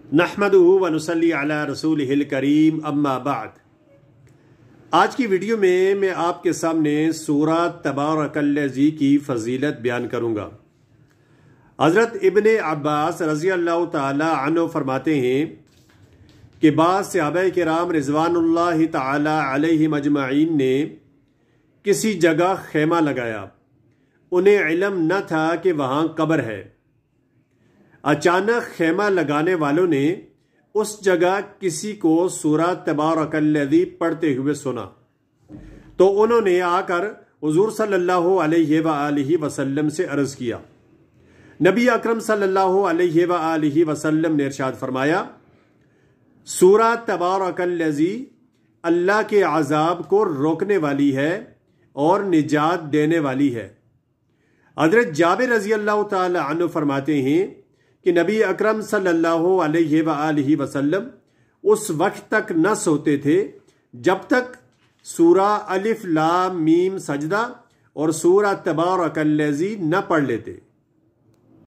नहमदुहु व नुसल्ली अला रसूलिहिल करीम अम्मा बाद। आज की वीडियो में मैं आपके सामने सूरा तबारकल्लज़ी की फजीलत बयान करूंगा। हज़रत इब्ने अब्बास रज़ी अल्लाह ताला अन्हु फरमाते हैं कि बाद सहाबाए किराम रिज़वानुल्लाहि ताला अलैहिम अजमईन ने किसी जगह खेमा लगाया। उन्हें इल्म न था कि वहाँ कब्र है। अचानक खेमा लगाने वालों ने उस जगह किसी को सूरा तबारकल्लज़ी पढ़ते हुए सुना, तो उन्होंने आकर हुज़ूर सल्लल्लाहु अलैहि वसल्लम से अर्ज़ किया। नबी अकरम सल्लल्लाहु अलैहि वसल्लम ने इरशाद फरमाया, सूरा तबारकल्लज़ी अल्लाह के अज़ाब को रोकने वाली है और निजात देने वाली है। हज़रत जाबिर रज़ी अल्लाह ताला अन्हु फरमाते हैं कि नबी अकरम सल्लल्लाहु अलैहि वसल्लम उस वक्त तक न सोते थे जब तक सूरा अलिफ लाम मीम सजदा और सूरा तबारकल्लज़ी न पढ़ लेते।